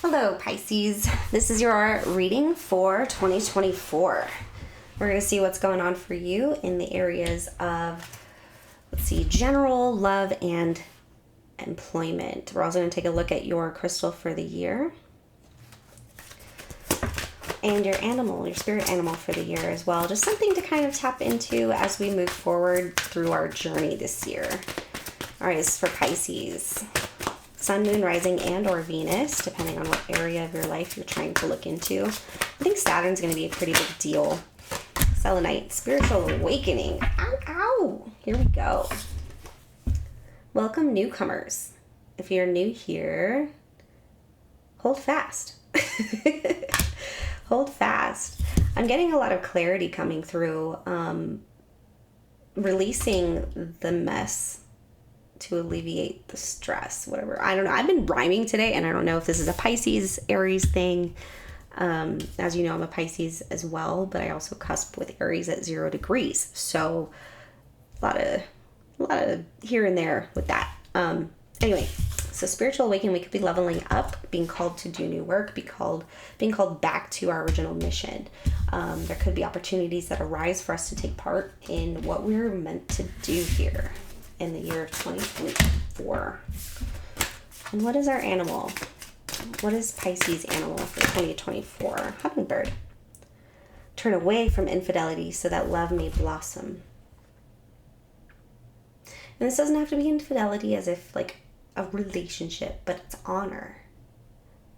Hello, Pisces. This is your reading for 2024. We're going to see what's going on for you in the areas of, general, love, and employment. We're also going to take a look at your crystal for the year and your animal, your spirit animal for the year as well. Just something to kind of tap into as we move forward through our journey this year. All right, this is for Pisces. Sun, Moon, Rising, and or Venus, depending on what area of your life you're trying to look into. I think Saturn's going to be a pretty big deal. Selenite, spiritual awakening. Ow, ow. Here we go. Welcome, newcomers. If you're new here, hold fast. Hold fast. I'm getting a lot of clarity coming through. Releasing the mess to alleviate the stress, whatever. I don't know. I've been rhyming today, and I don't know if this is a Pisces, Aries thing. As you know, I'm a Pisces as well, but I also cusp with Aries at 0 degrees. So a lot of here and there with that. Anyway, so spiritual awakening, we could be leveling up, being called to do new work, being called back to our original mission. There could be opportunities that arise for us to take part in what we're meant to do here in the year of 2024. And what is our animal? What is Pisces animal for 2024? Hummingbird. Turn away from infidelity so that love may blossom. And this doesn't have to be infidelity as if like a relationship, but it's honor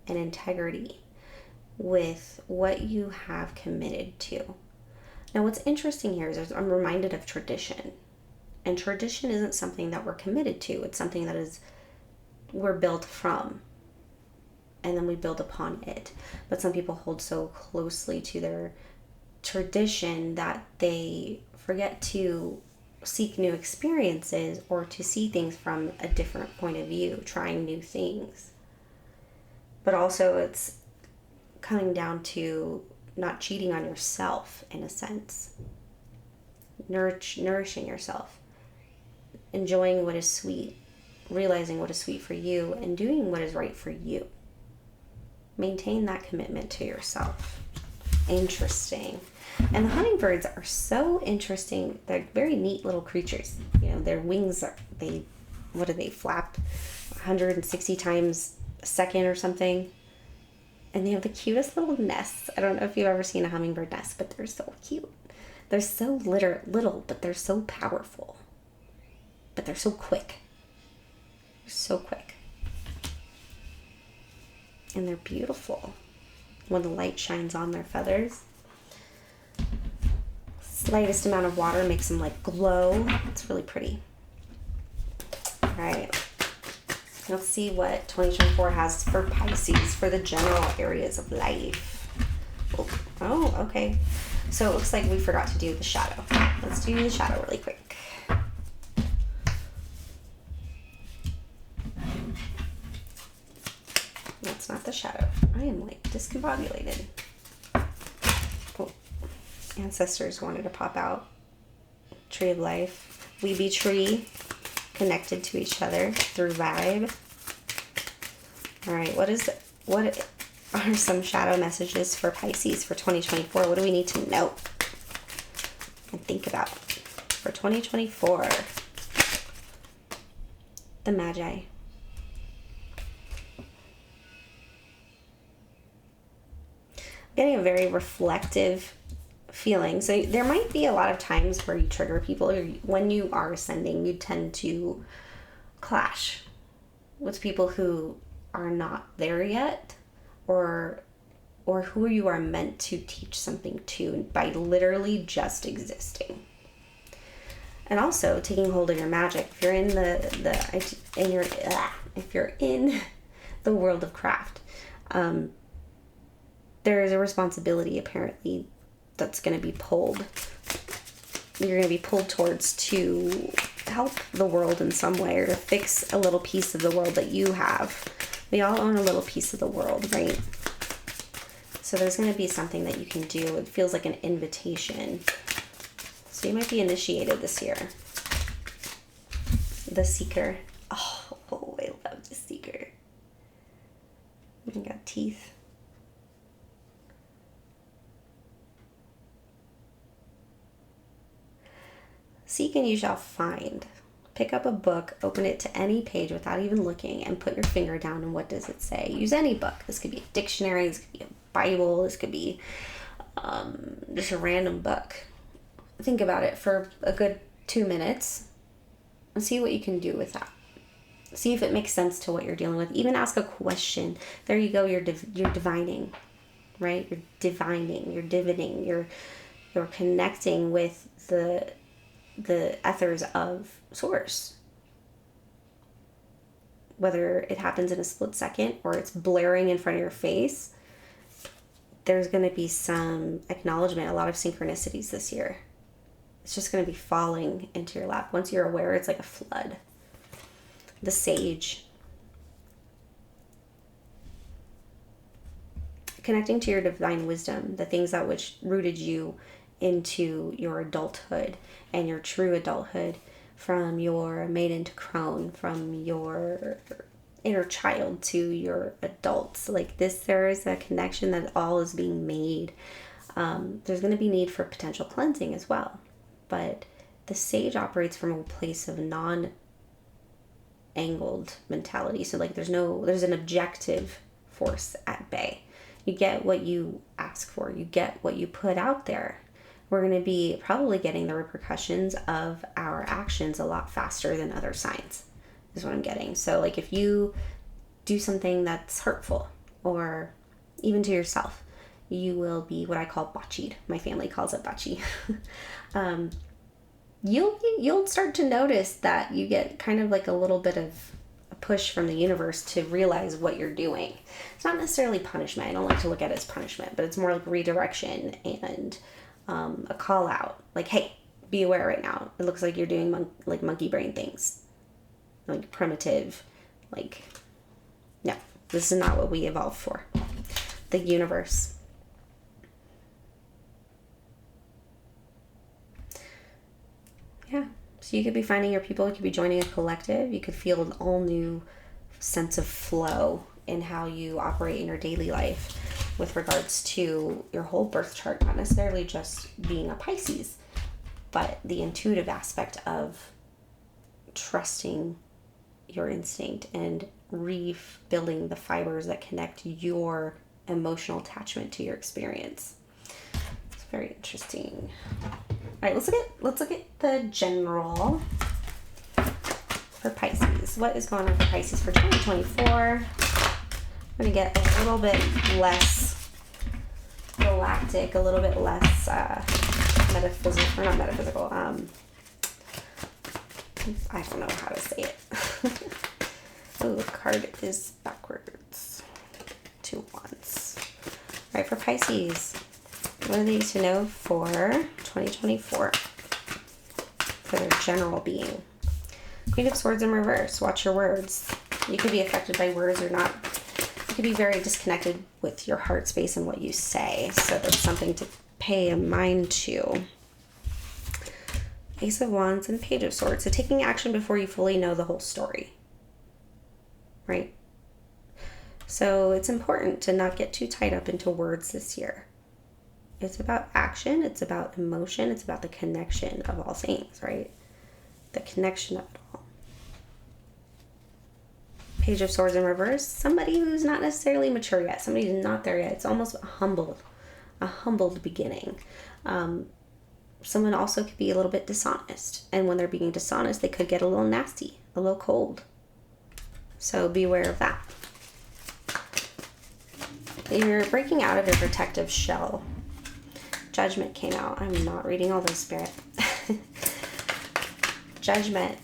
and integrity with what you have committed to. Now, what's interesting here is I'm reminded of tradition. And tradition isn't something that we're committed to. It's something that we're built from. And then we build upon it. But some people hold so closely to their tradition that they forget to seek new experiences or to see things from a different point of view, trying new things. But also it's coming down to not cheating on yourself in a sense. Nourishing yourself. Enjoying what is sweet, realizing what is sweet for you, and doing what is right for you. Maintain that commitment to yourself. Interesting. And the hummingbirds are so interesting. They're very neat little creatures. You know, their wings they flap 160 times a second or something. And they have the cutest little nests. I don't know if you've ever seen a hummingbird nest, but they're so cute. They're so little, but they're so powerful. But they're so quick. They're so quick. And they're beautiful. When the light shines on their feathers. Slightest amount of water makes them like glow. It's really pretty. All right. Let's see what 2024 has for Pisces for the general areas of life. Oh, okay. So it looks like we forgot to do the shadow. Let's do the shadow really quick. That's not the shadow. I am like discombobulated. Oh, ancestors wanted to pop out. Tree of life. We be tree. Connected to each other through vibe. All right, what are some shadow messages for Pisces for 2024? What do we need to know and think about for 2024? The Magi. Getting a very reflective feeling. So there might be a lot of times where you trigger people, or when you are ascending, you tend to clash with people who are not there yet, or who you are meant to teach something to by literally just existing. And also taking hold of your magic. If you're in if you're in the world of craft, there is a responsibility apparently that's going to be pulled. You're going to be pulled towards to help the world in some way, or to fix a little piece of the world that you have. We all own a little piece of the world, right? So there's going to be something that you can do. It feels like an invitation. So you might be initiated this year. The Seeker. Oh, I love the Seeker. You got teeth. Seek and you shall find. Pick up a book, open it to any page without even looking, and put your finger down, and what does it say? Use any book. This could be a dictionary, this could be a Bible, this could be just a random book. Think about it for a good 2 minutes and see what you can do with that. See if it makes sense to what you're dealing with. Even ask a question. There you go, you're divining, right? You're divining, you're divining, you're connecting with the ethers of source. Whether it happens in a split second or it's blaring in front of your face, there's going to be some acknowledgement, a lot of synchronicities this year. It's just going to be falling into your lap. Once you're aware, it's like a flood. The Sage. Connecting to your divine wisdom, the things that which rooted you into your adulthood and your true adulthood, from your maiden to crone, from your inner child to your adults. Like this, there is a connection that all is being made. There's going to be need for potential cleansing as well. But the Sage operates from a place of non-angled mentality. So like there's an objective force at bay. You get what you ask for. You get what you put out there. We're going to be probably getting the repercussions of our actions a lot faster than other signs, is what I'm getting. So like if you do something that's hurtful, or even to yourself, you will be what I call botchied. My family calls it botchy. You'll start to notice that you get kind of like a little bit of a push from the universe to realize what you're doing. It's not necessarily punishment. I don't like to look at it as punishment, but it's more like redirection and a call out. Like, hey, be aware right now. It looks like you're doing monkey brain things. Like primitive. Like, no, this is not what we evolved for. The universe. Yeah. So you could be finding your people. You could be joining a collective. You could feel an all new sense of flow in how you operate in your daily life with regards to your whole birth chart, not necessarily just being a Pisces, but the intuitive aspect of trusting your instinct and rebuilding the fibers that connect your emotional attachment to your experience. It's very interesting. All right, let's look at the general for Pisces. What is going on for Pisces for 2024? I'm going to get a little bit less galactic, a little bit less metaphysical, or not metaphysical. I don't know how to say it. Oh, the card is backwards. 2 wands. All right, for Pisces, what do they need to know for 2024 for their general being? Queen of Swords in reverse. Watch your words. You could be affected by words or not. You could be very disconnected with your heart space and what you say. So that's something to pay a mind to. Ace of Wands and Page of Swords. So taking action before you fully know the whole story. Right? So it's important to not get too tied up into words this year. It's about action. It's about emotion. It's about the connection of all things, right? The connection of it all. Page of Swords in reverse. Somebody who's not necessarily mature yet. Somebody who's not there yet. It's almost a humbled beginning. Someone also could be a little bit dishonest. And when they're being dishonest, they could get a little nasty, a little cold. So be aware of that. You're breaking out of your protective shell. Judgment came out. I'm not reading all those, Spirit. Judgment.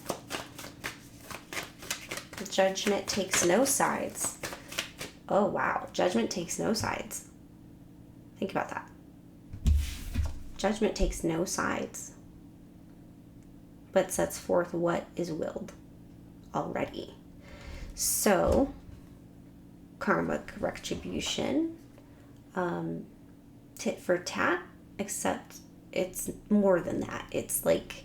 Judgment takes no sides. Oh, wow. Judgment takes no sides. Think about that. Judgment takes no sides, but sets forth what is willed already. So, karmic retribution, tit for tat, except it's more than that. It's like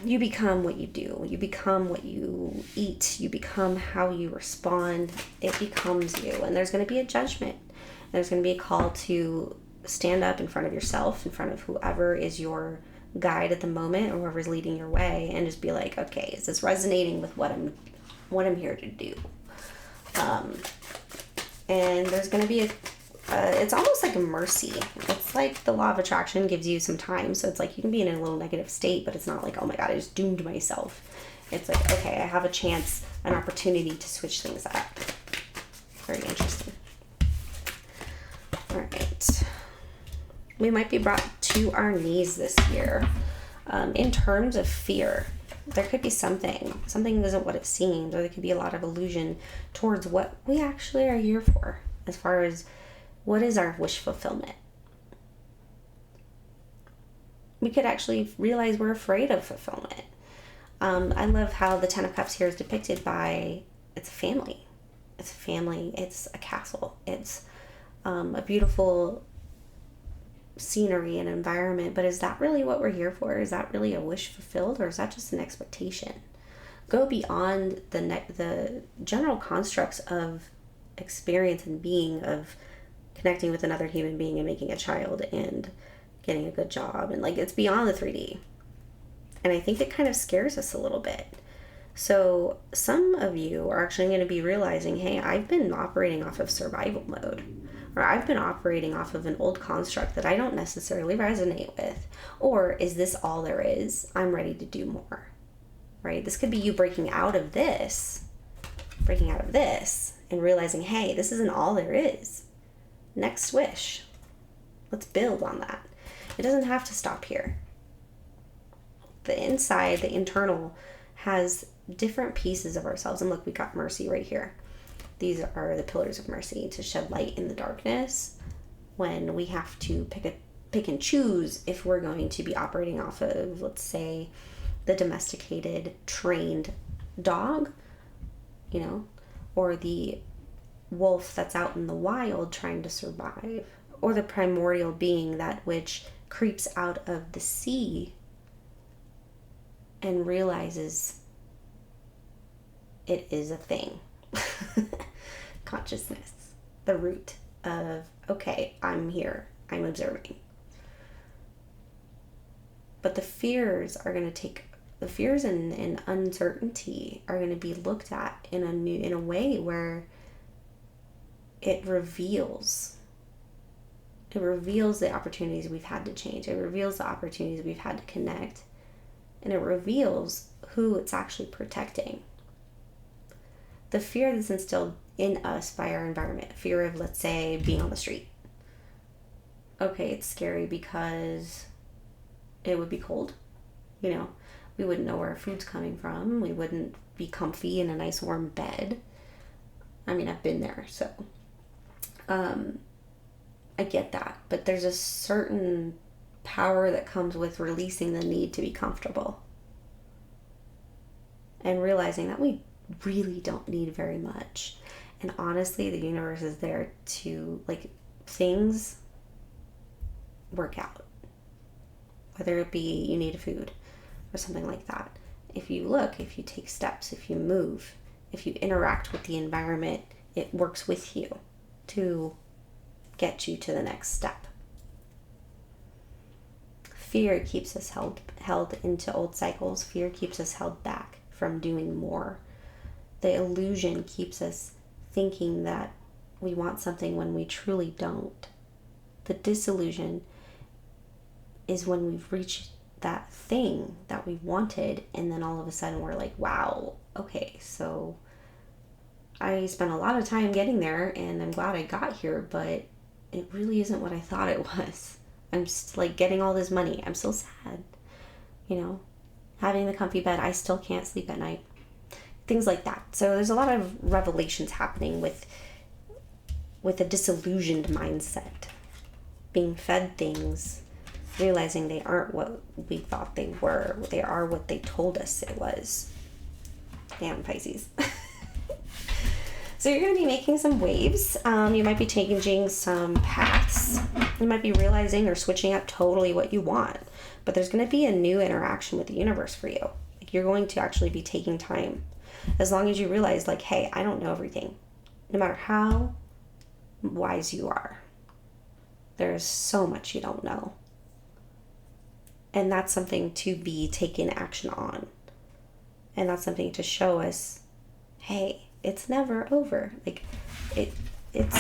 you become what you do. You become what you eat. You become how you respond. It becomes you. And there's going to be a judgment. There's going to be a call to stand up in front of yourself, in front of whoever is your guide at the moment, or whoever's leading your way, and just be like, okay, is this resonating with what I'm here to do? And there's going to be it's almost like a mercy. It's like the law of attraction gives you some time. So it's like you can be in a little negative state, but it's not like, oh my God, I just doomed myself. It's like, okay, I have a chance, an opportunity to switch things up. Very interesting. All right. We might be brought to our knees this year. In terms of fear, there could be something isn't what it seems, or there could be a lot of illusion towards what we actually are here for, as far as what is our wish fulfillment. We could actually realize we're afraid of fulfillment. I love how the Ten of Cups here is depicted by, it's a family. It's a family. It's a castle. It's a beautiful scenery and environment. But is that really what we're here for? Is that really a wish fulfilled, or is that just an expectation? Go beyond the general constructs of experience and being, of connecting with another human being and making a child and getting a good job, and like, it's beyond the 3D. And I think it kind of scares us a little bit. So some of you are actually going to be realizing, hey, I've been operating off of survival mode, or I've been operating off of an old construct that I don't necessarily resonate with. Or is this all there is? I'm ready to do more, right? This could be you breaking out of this and realizing, hey, this isn't all there is. Next wish. Let's build on that. It doesn't have to stop here. The inside, the internal, has different pieces of ourselves. And look, we got mercy right here. These are the pillars of mercy, to shed light in the darkness when we have to pick and choose if we're going to be operating off of, let's say, the domesticated, trained dog, or the wolf that's out in the wild trying to survive, or the primordial being, that which creeps out of the sea and realizes it is a thing. Consciousness, the root of, okay, I'm here, I'm observing. But the fears and uncertainty are going to be looked at in a way where it reveals the opportunities we've had to change. It reveals the opportunities we've had to connect. And it reveals who it's actually protecting. The fear that's instilled in us by our environment, fear of, let's say, being on the street. Okay, it's scary because it would be cold. We wouldn't know where our food's coming from. We wouldn't be comfy in a nice warm bed. I mean, I've been there, so I get that. But there's a certain power that comes with releasing the need to be comfortable and realizing that we really don't need very much. And honestly, the universe is there to, things work out. Whether it be you need food or something like that. If you take steps, if you move, if you interact with the environment, it works with you to get you to the next step. Fear keeps us held into old cycles. Fear keeps us held back from doing more. The illusion keeps us thinking that we want something when we truly don't. The disillusion is when we've reached that thing that we wanted, and then all of a sudden we're like, wow, okay, so I spent a lot of time getting there and I'm glad I got here, but it really isn't what I thought it was. I'm just getting all this money. I'm so sad. Having the comfy bed, I still can't sleep at night. Things like that. So there's a lot of revelations happening with a disillusioned mindset. Being fed things, realizing they aren't what we thought they were. They are what they told us it was. Damn, Pisces. So you're going to be making some waves. You might be changing some paths. You might be realizing or switching up totally what you want. but there's going to be a new interaction with the universe for you. Like, you're going to actually be taking time, as long as you realize, like, hey, I don't know everything. No matter how wise you are, there's so much you don't know. And that's something to be taking action on. And that's something to show us, hey, it's never over. Like, it's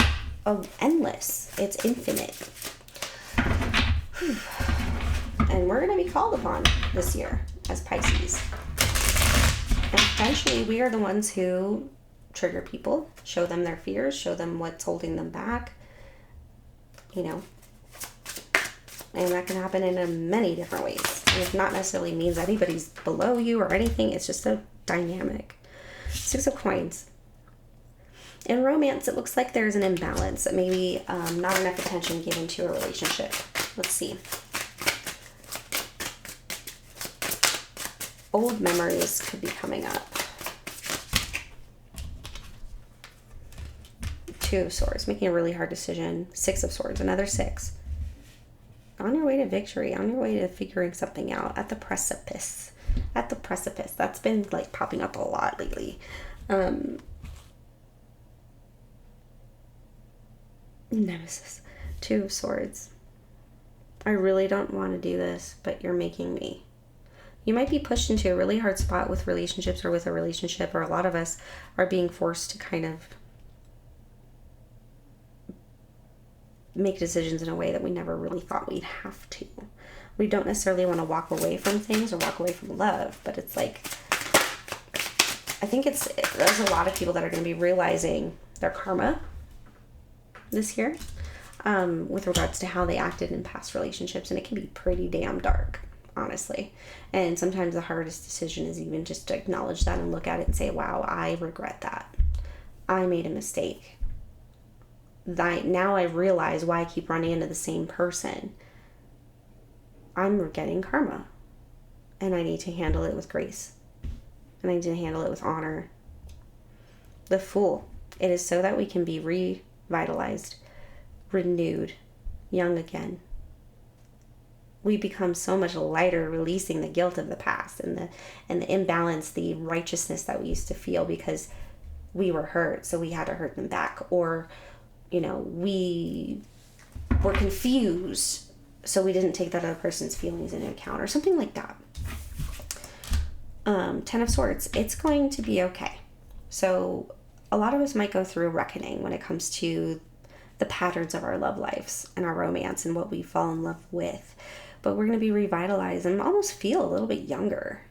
endless. It's infinite. And we're going to be called upon this year as Pisces. And eventually we are the ones who trigger people, show them their fears, show them what's holding them back, you know. And that can happen in many different ways. And it not necessarily means anybody's below you or anything. It's just a dynamic. 6 of Coins. In romance, it looks like there's an imbalance. Maybe not enough attention given to a relationship. Let's see. Old memories could be coming up. 2 of Swords, making a really hard decision. 6 of Swords, another 6. On your way to victory, on your way to figuring something out, at the precipice. At the precipice. That's been like popping up a lot lately. Nemesis. 2 of Swords. I really don't want to do this, but you're making me. You might be pushed into a really hard spot with relationships or with a relationship, or a lot of us are being forced to kind of make decisions in a way that we never really thought we'd have to. We don't necessarily want to walk away from things or walk away from love, but it's like, I think there's a lot of people that are going to be realizing their karma this year with regards to how they acted in past relationships, and it can be pretty damn dark, honestly. And sometimes the hardest decision is even just to acknowledge that and look at it and say, wow, I regret that. I made a mistake. Now I realize why I keep running into the same person. I'm getting karma, and I need to handle it with grace, and I need to handle it with honor. The Fool. It is so that we can be revitalized, renewed, young again. We become so much lighter, releasing the guilt of the past and the imbalance, the righteousness that we used to feel because we were hurt, so we had to hurt them back, or you know, we were confused, so we didn't take that other person's feelings into account, or something like that. 10 of Swords. It's going to be okay. So a lot of us might go through a reckoning when it comes to the patterns of our love lives and our romance and what we fall in love with. But we're going to be revitalized and almost feel a little bit younger.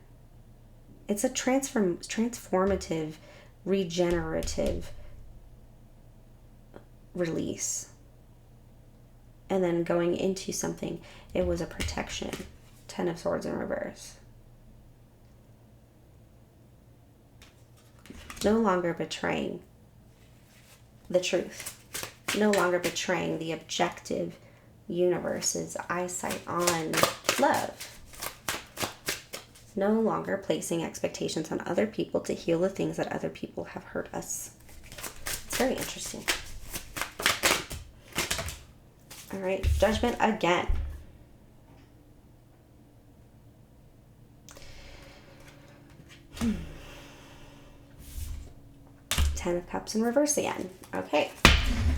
It's a transformative, regenerative release. And then going into something, it was a protection. 10 of Swords in reverse. No longer betraying the truth. No longer betraying the objective universe's eyesight on love. No longer placing expectations on other people to heal the things that other people have hurt us. It's very interesting. All right, Judgment again. Ten of Cups in reverse again. Okay.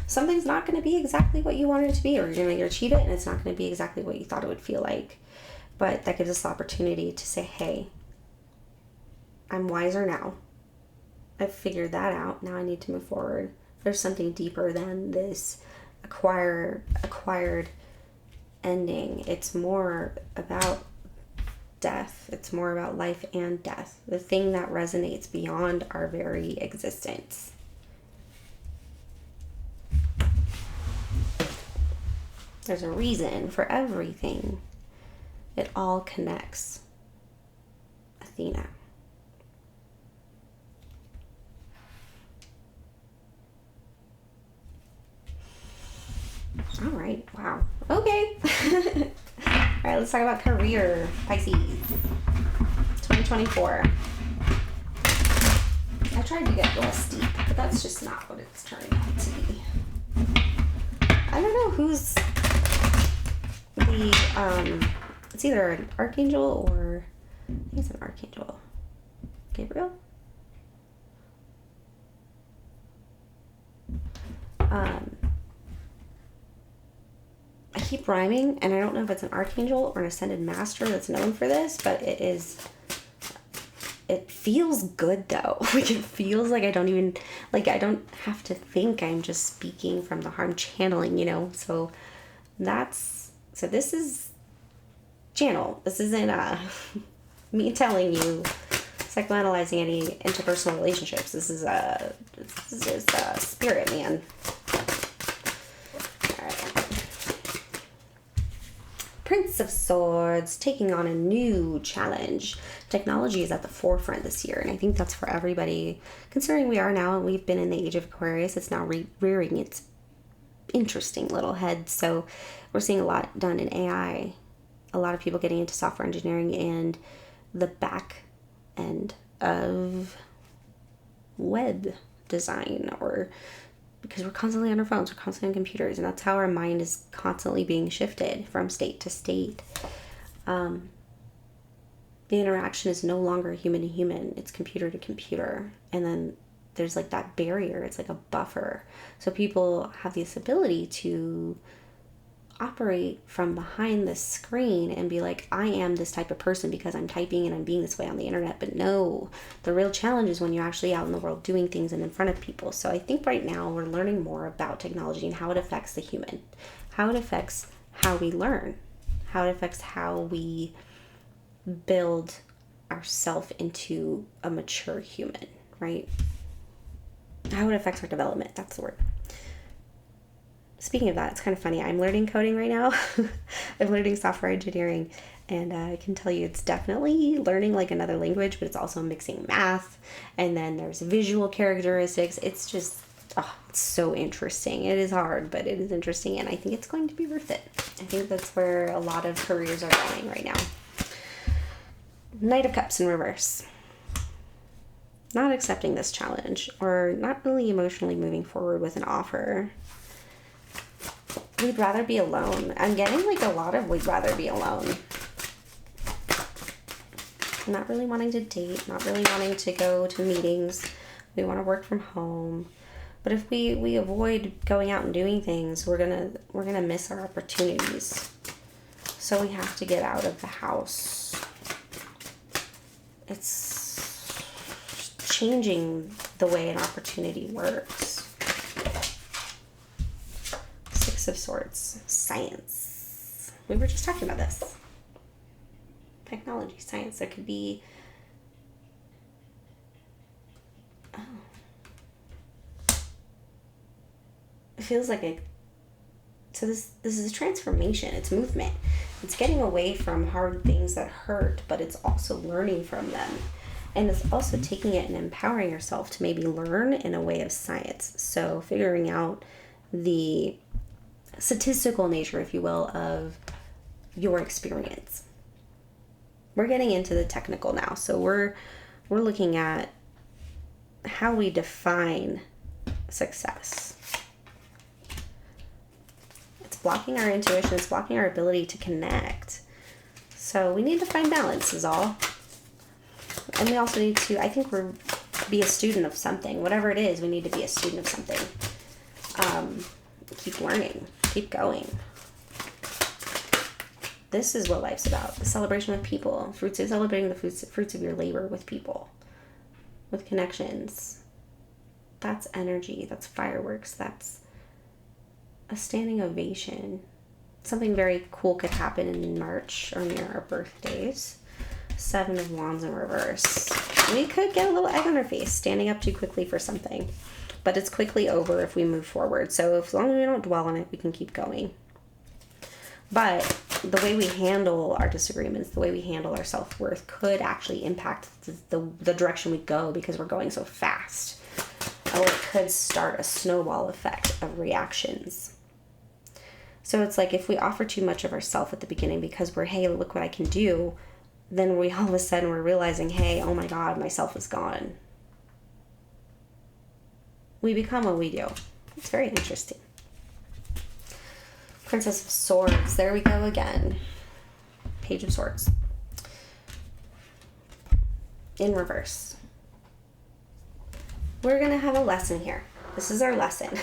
Something's not going to be exactly what you wanted it to be, or you're going to achieve it and it's not going to be exactly what you thought it would feel like. But that gives us the opportunity to say, hey, I'm wiser now. I've figured that out. Now I need to move forward. There's something deeper than this acquired ending. It's more about death. It's more about life and death. The thing that resonates beyond our very existence. There's a reason for everything. It all connects. Athena. All right. Wow. Okay. All right, let's talk about career, Pisces. 2024. I tried to get less steep, but that's just not what it's turning out to be. I don't know who's the It's either an archangel or I think it's an archangel. Gabriel? I keep rhyming, and I don't know if it's an archangel or an ascended master that's known for this, but it feels good though. Like, it feels like I don't have to think. I'm just speaking from the heart. I'm channeling, so this is channel. This isn't me telling you psychoanalyzing any interpersonal relationships. This is spirit, man. All right. Prince of Swords, taking on a new challenge. Technology is at the forefront this year, and I think that's for everybody. Considering we've been in the age of Aquarius, it's now rearing its interesting little head. So we're seeing a lot done in AI. A lot of people getting into software engineering and the back end of web design, or because we're constantly on our phones, we're constantly on computers, and that's how our mind is constantly being shifted from state to state. The interaction is no longer human to human, it's computer to computer, and then there's like that barrier, it's like a buffer. So people have this ability to operate from behind the screen and be like, I am this type of person because I'm typing and I'm being this way on the internet. But no, the real challenge is when you're actually out in the world doing things and in front of people. So I think right now we're learning more about technology and how it affects the human, how it affects how we learn, how it affects how we build ourselves into a mature human, right? How it affects our development. That's the word. Speaking of that, it's kind of funny. I'm learning coding right now. I'm learning software engineering, and I can tell you it's definitely learning like another language, but it's also mixing math, and then there's visual characteristics. It's just, it's so interesting. It is hard, but it is interesting, and I think it's going to be worth it. I think that's where a lot of careers are going right now. Knight of Cups in reverse. Not accepting this challenge, or not really emotionally moving forward with an offer. We'd rather be alone. I'm getting like a lot of we'd rather be alone. Not really wanting to date, not really wanting to go to meetings. We want to work from home. But if we avoid going out and doing things, we're gonna miss our opportunities. So we have to get out of the house. It's changing the way an opportunity works. Six of Swords, science. We were just talking about this. Technology, science. There could be... It feels like a... So this is a transformation. It's movement. It's getting away from hard things that hurt, but it's also learning from them. And it's also taking it and empowering yourself to maybe learn in a way of science. So figuring out the statistical nature, if you will, of your experience. We're getting into the technical now. So we're looking at how we define success. It's blocking our intuition. It's blocking our ability to connect. So we need to find balance is all. And we also need to, I think be a student of something. Whatever it is, we need to be a student of something. Keep learning. Keep going. This is what life's about. The celebration with people. Celebrating the fruits of your labor with people. With connections. That's energy. That's fireworks. That's a standing ovation. Something very cool could happen in March or near our birthdays. 7 of Wands in reverse. We could get a little egg on our face standing up too quickly for something. But it's quickly over if we move forward. So as long as we don't dwell on it, we can keep going. But the way we handle our disagreements, the way we handle our self-worth could actually impact the direction we go because we're going so fast. Or it could start a snowball effect of reactions. So it's like if we offer too much of ourselves at the beginning because we're, hey, look what I can do, then we all of a sudden we're realizing, hey, oh my God, myself is gone. We become what we do. It's very interesting. Princess of Swords. There we go again. Page of Swords. In reverse. We're going to have a lesson here. This is our lesson.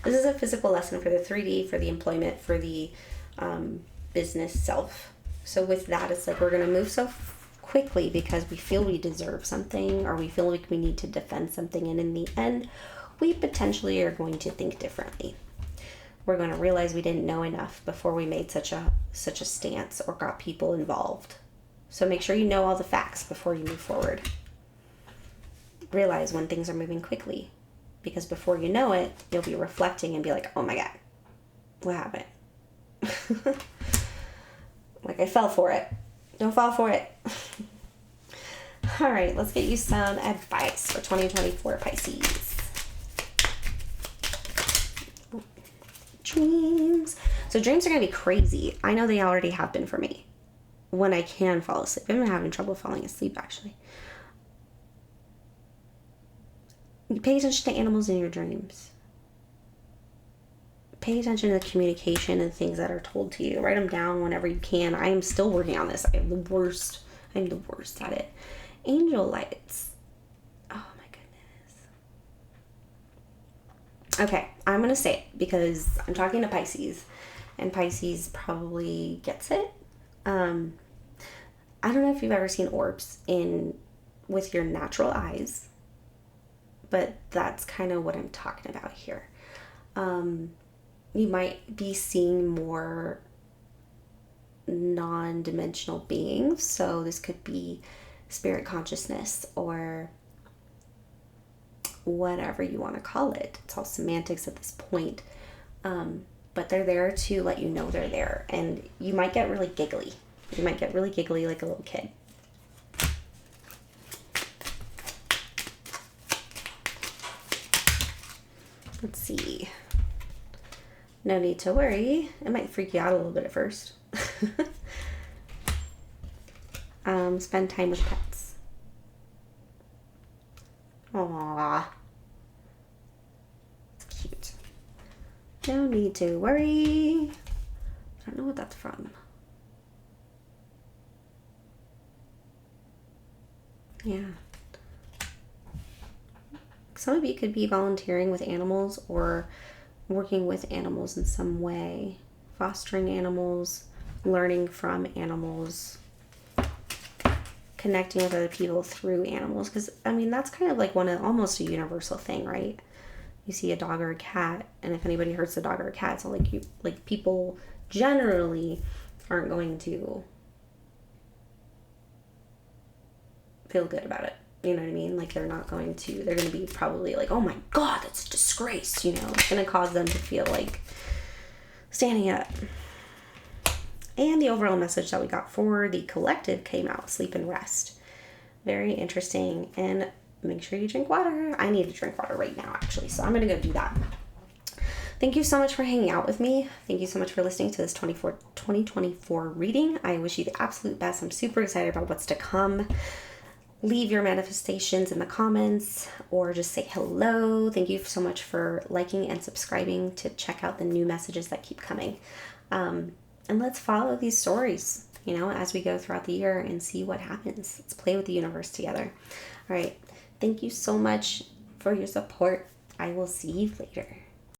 This is a physical lesson for the 3D, for the employment, for the business self. So with that, it's like we're going to move so quickly because we feel we deserve something, or we feel like we need to defend something. And in the end, we potentially are going to think differently. We're going to realize we didn't know enough before we made such a stance or got people involved. So make sure you know all the facts before you move forward. Realize when things are moving quickly, because before you know it, you'll be reflecting and be like, oh my God, what happened? Like, I fell for it. Don't fall for it. All right, let's get you some advice for 2024 Pisces. Dreams. So dreams are going to be crazy. I know they already have been for me when I can fall asleep. I've been having trouble falling asleep, actually. You pay attention to animals in your dreams. Pay attention to the communication and things that are told to you. Write them down whenever you can. I am still working on this. I'm the worst at it. Angel lights. Oh my goodness. Okay, I'm going to say it because I'm talking to Pisces, and Pisces probably gets it. I don't know if you've ever seen orbs with your natural eyes, but that's kind of what I'm talking about here. You might be seeing more non-dimensional beings. So this could be spirit consciousness or whatever you want to call it. It's all semantics at this point. But they're there to let you know they're there. And you might get really giggly. You might get really giggly like a little kid. Let's see. No need to worry. It might freak you out a little bit at first. Spend time with pets. Aww. It's cute. No need to worry. I don't know what that's from. Yeah. Some of you could be volunteering with animals or working with animals in some way, fostering animals, learning from animals, connecting with other people through animals. Because, I mean, that's kind of like almost a universal thing, right? You see a dog or a cat, and if anybody hurts a dog or a cat, it's like people generally aren't going to feel good about it. You know what I mean? Like, they're going to be probably like, oh my God, that's a disgrace. You know, it's going to cause them to feel like standing up. And the overall message that we got for the collective came out, sleep and rest. Very interesting. And make sure you drink water. I need to drink water right now, actually. So I'm going to go do that. Thank you so much for hanging out with me. Thank you so much for listening to this 2024 reading. I wish you the absolute best. I'm super excited about what's to come. Leave your manifestations in the comments or just say hello. Thank you so much for liking and subscribing to check out the new messages that keep coming. And let's follow these stories, as we go throughout the year and see what happens. Let's play with the universe together. All right. Thank you so much for your support. I will see you later.